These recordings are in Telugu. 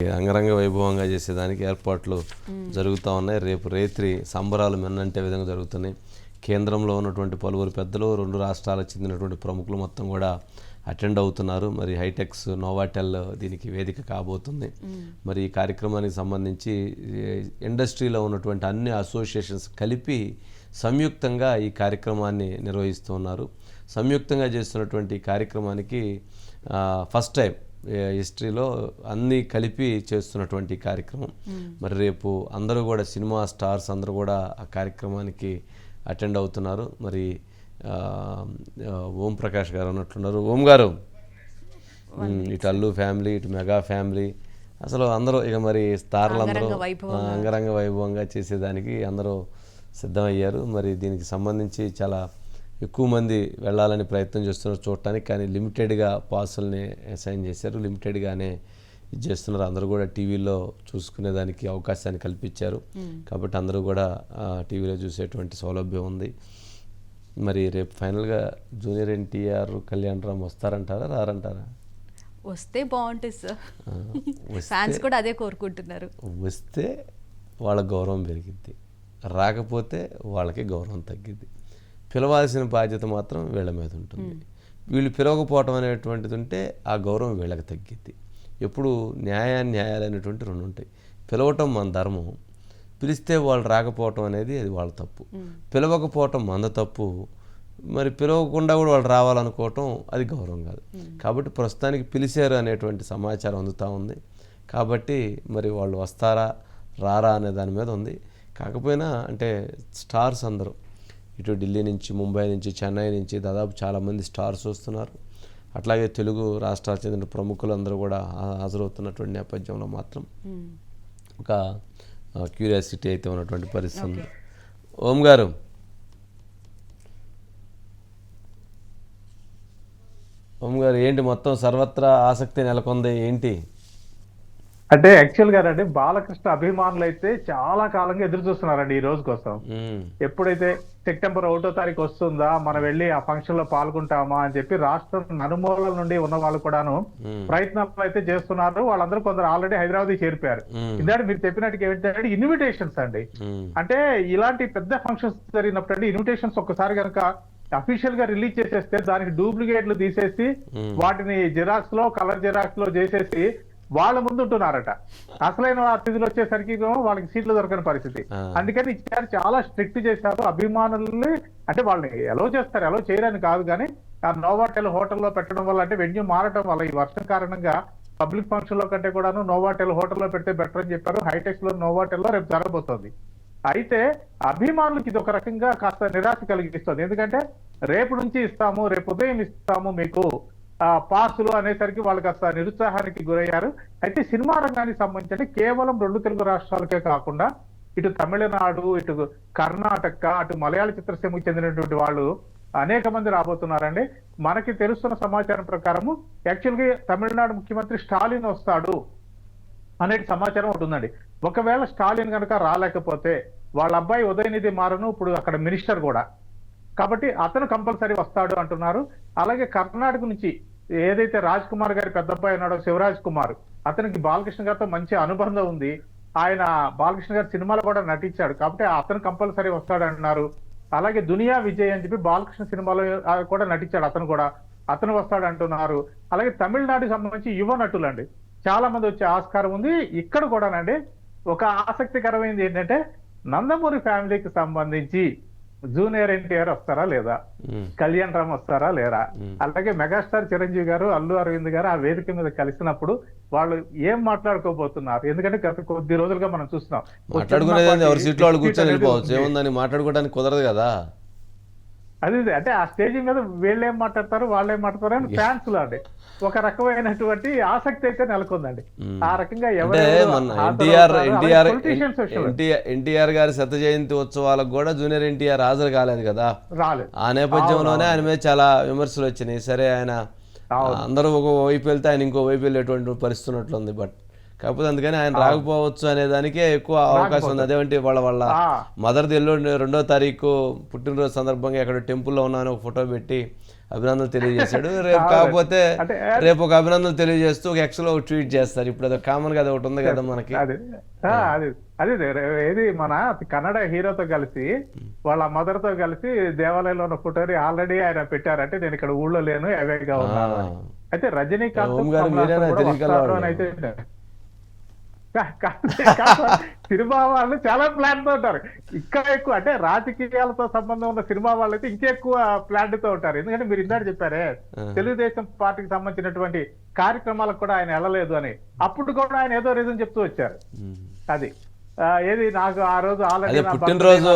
అంగరంగ వైభవంగా చేసేదానికి ఏర్పాట్లు జరుగుతూ ఉన్నాయి. రేపు రేత్రి సంబరాలు మెన్నంటే విధంగా జరుగుతున్నాయి. కేంద్రంలో ఉన్నటువంటి పలువురు పెద్దలు, 2 రాష్ట్రాలకు చెందినటువంటి ప్రముఖులు మొత్తం కూడా అటెండ్ అవుతున్నారు. మరి హైటెక్స్ నోవాటెల్ దీనికి వేదిక కాబోతుంది. మరి ఈ కార్యక్రమానికి సంబంధించి ఇండస్ట్రీలో ఉన్నటువంటి అన్ని అసోసియేషన్స్ కలిపి సంయుక్తంగా ఈ కార్యక్రమాన్ని నిర్వహిస్తున్నారు. సంయుక్తంగా చేస్తున్నటువంటి కార్యక్రమానికి ఫస్ట్ టైం హిస్టరీలో అన్నీ కలిపి చేస్తున్నటువంటి కార్యక్రమం. మరి రేపు అందరూ కూడా సినిమా స్టార్స్ అందరూ కూడా ఆ కార్యక్రమానికి అటెండ్ అవుతున్నారు. మరి ఓం ప్రకాష్ గారు అన్నట్లున్నారు. ఓం గారు, ఇటు అల్లు ఫ్యామిలీ, ఇటు మెగా ఫ్యామిలీ, అసలు అందరూ ఇక మరి స్టార్లందరూ అంగరంగ వైభవంగా చేసేదానికి అందరూ సిద్ధమయ్యారు. మరి దీనికి సంబంధించి చాలా ఎక్కువ మంది వెళ్ళాలని ప్రయత్నం చేస్తున్నారు చూడటానికి. కానీ లిమిటెడ్గా పాసుల్ని అసైన్ చేశారు, లిమిటెడ్గానే ఇది చేస్తున్నారు. అందరూ కూడా టీవీలో చూసుకునేదానికి అవకాశాన్ని కల్పించారు. కాబట్టి అందరూ కూడా టీవీలో చూసేటువంటి సౌలభ్యం ఉంది. మరి రేపు ఫైనల్గా జూనియర్ ఎన్టీఆర్, కళ్యాణ్ రామ్ వస్తారంటారా రారంటారా? వస్తే బాగుంటుంది సార్. ఫ్యాన్స్ కూడా అదే కోరుకుంటున్నారు. వస్తే వాళ్ళ గౌరవం పెరిగిద్ది, రాకపోతే వాళ్ళకి గౌరవం తగ్గిద్ది. పిలవాల్సిన బాధ్యత మాత్రం వీళ్ళ మీద ఉంటుంది. వీళ్ళు పిలవకపోవటం అనేటువంటిది ఉంటే ఆ గౌరవం వీళ్ళకి తగ్గిద్ది. ఎప్పుడు న్యాయాలు అనేటువంటి 2 ఉంటాయి. పిలవటం మన ధర్మం, పిలిస్తే వాళ్ళు రాకపోవటం అనేది అది వాళ్ళ తప్పు. పిలవకపోవటం మన తప్పు. మరి పిలవకుండా కూడా వాళ్ళు రావాలనుకోవటం అది గౌరవం కాదు. కాబట్టి ప్రస్తుతానికి పిలిచారు అనేటువంటి సమాచారం అందుతూ ఉంది. కాబట్టి మరి వాళ్ళు వస్తారా రారా అనే దాని మీద ఉంది. కాకపోయినా అంటే స్టార్స్ అందరూ ఇటు ఢిల్లీ నుంచి, ముంబై నుంచి, చెన్నై నుంచి దాదాపు చాలామంది స్టార్స్ వస్తున్నారు. అట్లాగే తెలుగు రాష్ట్రాలకు చెందిన ప్రముఖులందరూ కూడా హాజరవుతున్నటువంటి నేపథ్యంలో మాత్రం ఒక క్యూరియాసిటీ అయితే ఉన్నటువంటి పరిస్థితి ఉంది. ఓం గారు, ఏంటి మొత్తం సర్వత్రా ఆసక్తి నెలకొంది ఏంటి? అంటే యాక్చువల్ గా అండి, బాలకృష్ణ అభిమానులు అయితే చాలా కాలంగా ఎదురు చూస్తున్నారండి ఈ రోజు కోసం. ఎప్పుడైతే సెప్టెంబర్ 1వ తారీఖు వస్తుందా, మనం వెళ్ళి ఆ ఫంక్షన్ లో పాల్గొంటామా అని చెప్పి రాష్ట్రం నలుమూలల నుండి ఉన్న వాళ్ళు కూడాను ప్రయత్నాలు అయితే చేస్తున్నారు. వాళ్ళందరూ కొందరు ఆల్రెడీ హైదరాబాద్ చేరిపోయారు. ఇందాక మీరు చెప్పినట్టుగా ఏంటంటే ఇన్విటేషన్స్ అండి. అంటే ఇలాంటి పెద్ద ఫంక్షన్స్ జరిగినప్పుడు అండి ఇన్విటేషన్స్ ఒక్కసారి కనుక అఫీషియల్ గా రిలీజ్ చేసేస్తే దానికి డూప్లికేట్లు తీసేసి వాటిని జిరాక్స్ లో, కలర్ జిరాక్స్ లో చేసేసి వాళ్ళ ముందు ఉంటున్నారట. అసలైన అతిథులు వచ్చేసరికి వాళ్ళకి సీట్లు దొరకని పరిస్థితి. అందుకని ఇచ్చారు, చాలా స్ట్రిక్ట్ చేశారు. అభిమానుల్ని అంటే వాళ్ళని ఎలో చేస్తారు, ఎలో చేయరని కాదు, కానీ ఆ నోవాటెల్ హోటల్లో పెట్టడం వల్ల, అంటే వెన్యూ మారటం వల్ల ఈ వర్షం కారణంగా పబ్లిక్ ఫంక్షన్ లో కంటే కూడాను నోవాటెల్ హోటల్లో పెడితే బెటర్ అని చెప్పారు. హైటెక్స్ లో నోవాటెల్లో రేపు జరగబోతోంది. అయితే అభిమానులకి ఇది ఒక రకంగా కాస్త నిరాశ కలిగిస్తుంది. ఎందుకంటే రేపు నుంచి ఇస్తాము, రేపు ఉదయం ఇస్తాము మీకు పాసులు అనేసరికి వాళ్ళు కాస్త నిరుత్సాహానికి గురయ్యారు. అయితే సినిమా రంగానికి సంబంధించి కేవలం 2 తెలుగు రాష్ట్రాలకే కాకుండా ఇటు తమిళనాడు, ఇటు కర్ణాటక, అటు మలయాళ చిత్రసీమకు చెందినటువంటి వాళ్ళు అనేక మంది రాబోతున్నారండి. మనకి తెలుస్తున్న సమాచారం ప్రకారము యాక్చువల్గా తమిళనాడు ముఖ్యమంత్రి స్టాలిన్ వస్తాడు అనే సమాచారం ఒకటి ఉందండి. ఒకవేళ స్టాలిన్ కనుక రాలేకపోతే వాళ్ళ అబ్బాయి ఉదయనిధి మారను ఇప్పుడు అక్కడ మినిస్టర్ కూడా, కాబట్టి అతను కంపల్సరీ వస్తాడు అంటున్నారు. అలాగే కర్ణాటక నుంచి ఏదైతే రాజ్ కుమార్ గారి పెద్ద అబ్బాయి ఉన్నాడో శివరాజ్ కుమార్, అతనికి బాలకృష్ణ గారితో మంచి అనుబంధం ఉంది. ఆయన బాలకృష్ణ గారి సినిమాలో కూడా నటించాడు, కాబట్టి అతను కంపల్సరీ వస్తాడు అంటున్నారు. అలాగే దునియా విజయ్ అని చెప్పి బాలకృష్ణ సినిమాలో కూడా నటించాడు, అతను వస్తాడు అంటున్నారు. అలాగే తమిళనాడుకి సంబంధించి యువ నటులండి చాలా మంది వచ్చే ఆస్కారం ఉంది. ఇక్కడ కూడానండి ఒక ఆసక్తికరమైనది ఏంటంటే నందమూరి ఫ్యామిలీకి సంబంధించి జూనియర్ ఎన్టీఆర్ వస్తారా లేదా, కళ్యాణ్ రామ్ వస్తారా లేరా, అలాగే మెగాస్టార్ చిరంజీవి గారు, అల్లు అరవింద్ గారు ఆ వేదిక మీద కలిసినప్పుడు వాళ్ళు ఏం మాట్లాడుకోబోతున్నారు? ఎందుకంటే గత కొద్ది రోజులుగా మనం చూస్తున్నాం మాట్లాడుకోవడానికి కుదరదు కదా. అదే అంటే ఆ స్టేజ్ మీద వీళ్ళేం మాట్లాడతారు, వాళ్ళేం మాట్లాడతారు అని ఫ్యాన్స్ లో అండి ఒక రకమైనటువంటి ఆసక్తి అయితే నెలకొందండి. ఆ రకంగా ఎన్టీఆర్ గారి 100వ జయంతి ఉత్సవాలకు కూడా జూనియర్ ఎన్టీఆర్ హాజరు కాలేదు కదా. ఆ నేపథ్యంలోనే ఆయన మీద చాలా విమర్శలు వచ్చినాయి. సరే, ఆయన అందరూ ఒక వైపు వెళ్తే ఆయన ఇంకో వైపు వెళ్ళేటువంటి పరిస్థితి ఉన్నట్లుంది. బట్ కాకపోతే అందుకని ఆయన రాకపోవచ్చు అనే దానికే ఎక్కువ అవకాశం ఉంది. అదేంటి వాళ్ళ మదర్ది ఎల్లుండి 2వ తారీఖు పుట్టినరోజు సందర్భంగా ఎక్కడ టెంపుల్లో ఉన్నాను ఒక ఫోటో పెట్టి అభినందనలు తెలియజేశాడు. రేపు కాకపోతే రేపు ఒక అభినందనలు తెలియజేస్తూ ఒక ఎక్స్లో ఒక ట్వీట్ చేస్తారు. ఇప్పుడు అది కామన్ గా ఒకటి ఉంది కదా మనకి. అది ఏది మన కన్నడ హీరోతో కలిసి వాళ్ళ మదర్ తో కలిసి దేవాలయంలో ఉన్న ఫోటోని ఆల్రెడీ ఆయన పెట్టారంటే నేను ఇక్కడ ఊళ్ళో లేను అవేగా ఉన్నాను. అయితే రజనీకాంత్ అయితే సినిమా వాళ్ళు చాలా ప్లాన్ తో ఉంటారు. ఇంకా ఎక్కువ అంటే రాజకీయాలతో సంబంధం ఉన్న సినిమా వాళ్ళు అయితే ఇంకెక్కువ ప్లాన్ తో ఉంటారు. ఎందుకంటే మీరు ఇందాక చెప్పారే తెలుగుదేశం పార్టీకి సంబంధించినటువంటి కార్యక్రమాలకు కూడా ఆయన వెళ్ళలేదు అని, అప్పుడు కూడా ఆయన ఏదో రీజన్ చెప్తూ వచ్చారు. అది ఏది నాకు ఆ రోజు ఆల్రెడీ పుట్టినరోజు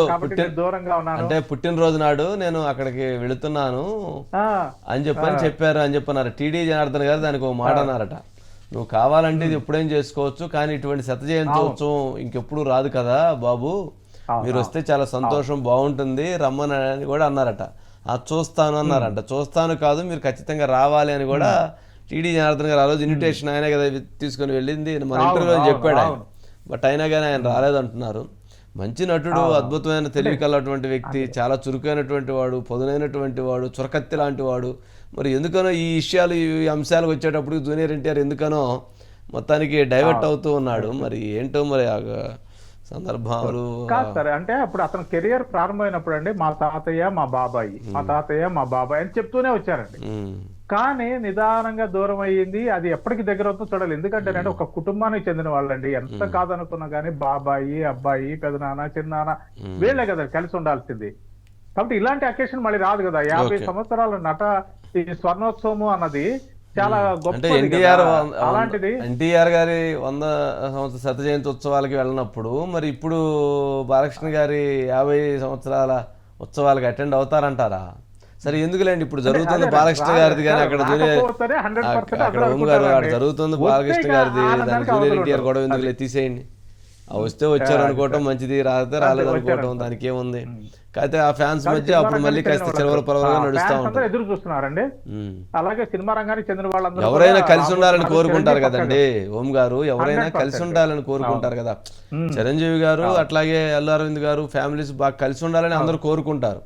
దూరంగా ఉన్నాను అంటే పుట్టినరోజు నాడు నేను అక్కడికి వెళుతున్నాను అని చెప్పారు అని చెప్పన్నారు. టీడీ జనార్దన్ గారు దానికి ఒక మాట అన్నారట, నువ్వు కావాలంటే ఇది ఎప్పుడేం చేసుకోవచ్చు కానీ ఇటువంటి శత జయంతి ఉత్సవం ఇంకెప్పుడు రాదు కదా బాబు, మీరు వస్తే చాలా సంతోషం బాగుంటుంది రమ్మని అని కూడా అన్నారట. చూస్తాను అన్నారంట. చూస్తాను కాదు మీరు ఖచ్చితంగా రావాలి అని కూడా టీడీ జనార్దన్ గారు ఆ రోజు ఇన్విటేషన్ ఆయనే కదా తీసుకొని వెళ్ళింది మన ఇంటర్వ్యూలో చెప్పాడు ఆయన. బట్ అయినా కానీ ఆయన రాలేదంటున్నారు. మంచి నటుడు, అద్భుతమైన తెలివి కలటువంటి వ్యక్తి, చాలా చురుకైనటువంటి వాడు, పదునైనటువంటి వాడు, చురకత్తి లాంటి వాడు. మరి ఎందుకనో ఈ విషయాలు ఈ అంశాలకు వచ్చేటప్పుడు జూనియర్ ఎన్టీఆర్ ఎందుకనో మొత్తానికి డైవర్ట్ అవుతూ ఉన్నాడు. మరి ఏంటో మరి సందర్భాలు కాదు సార్. అంటే అప్పుడు అతను కెరియర్ ప్రారంభమైనప్పుడు అండి మా తాతయ్య మా బాబాయ్ అని చెప్తూనే వచ్చారండి. కానీ నిదానంగా దూరం అయ్యింది. అది ఎప్పటికి దగ్గర అవుతుందో చూడాలి. ఎందుకంటే ఒక కుటుంబానికి చెందిన వాళ్ళండి. ఎంత కాదనుకున్నా కానీ బాబాయి, అబ్బాయి, పెదనాన్న, చిన్నాన్న వీళ్ళే కదా కలిసి ఉండాల్సింది. కాబట్టి ఇలాంటి అకేషన్ మళ్ళీ రాదు కదా. 50 సంవత్సరాల నట ఈ స్వర్ణోత్సవం అన్నది చాలా గొప్ప. అలాంటిది ఎన్టీఆర్ గారి 100 సంవత్సర శత జయంతి ఉత్సవాలకి వెళ్ళినప్పుడు మరి ఇప్పుడు బాలకృష్ణ గారి 50 సంవత్సరాల ఉత్సవాలకి అటెండ్ అవుతారంటారా? సరే ఎందుకులేండి, ఇప్పుడు జరుగుతుంది బాలకృష్ణ గారిది కానీ అక్కడ అక్కడ ఓం గారు అక్కడ జరుగుతుంది బాలకృష్ణ గారిది, దానికి జూనియర్ ఎన్టీఆర్ గొడవ ఎందుకులే తీసేయండి. వస్తే వచ్చారు అనుకోవటం మంచిది, రాతే రాలేదు అనుకోవటం దానికి ఏముంది. అయితే ఆ ఫ్యాన్స్ మధ్య అప్పుడు మళ్ళీ కాస్త చిలవల పరవలుగా నడుస్తా ఉంటారు. ఎదురు చూస్తున్నారండి. అలాగే సినిమా రంగానికి చెందిన వాళ్ళందరూ ఎవరైనా కలిసి ఉండాలని కోరుకుంటారు కదండి ఓం గారు, ఎవరైనా కలిసి ఉండాలని కోరుకుంటారు కదా. చిరంజీవి గారు అట్లాగే అల్లు అరవింద్ గారు ఫ్యామిలీస్ బాగా కలిసి ఉండాలని అందరూ కోరుకుంటారు.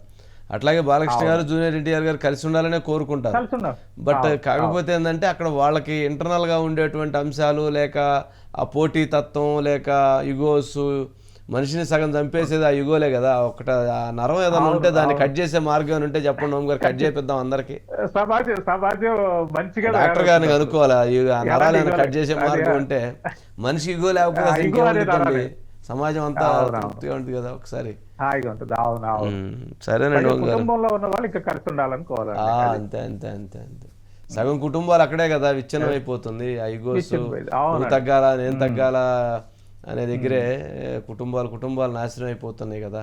అట్లాగే బాలకృష్ణ గారు జూనియర్ ఎన్టీఆర్ గారు కలిసి ఉండాలనే కోరుకుంటారు. బట్ కాకపోతే ఏంటంటే అక్కడ వాళ్ళకి ఇంటర్నల్ గా ఉండేటువంటి అంశాలు, లేక ఆ పోటీ తత్వం, లేక యుగోస్, మనిషిని సగం చంపేసేది ఆ యుగోలే కదా. ఒకట ఆ నరం ఏదైనా ఉంటే దాన్ని కట్ చేసే మార్గం ఉంటే చెప్పండి ఓం గారు, కట్ చేపిద్దాం అందరికి. డాక్టర్ గారిని కనుక్కోవాలి, ఆ నరాలు ఏమైనా కట్ చేసే మార్గం ఉంటే. మనిషి యుగో లేకపోతే ఇంకేముంటుంది, సమాజం అంతా తృప్తిగా ఉంటుంది కదా ఒకసారి. సరేనండి ఓం గారు, అంతే అంతే అంతే అంతే. సగం కుటుంబాలు అక్కడే కదా విచ్ఛిన్నం అయిపోతుంది. ఆ యుగోస్ నువ్వు తగ్గాల నేను తగ్గాల అనే దగ్గరే కుటుంబాలు నాశనం అయిపోతున్నాయి కదా.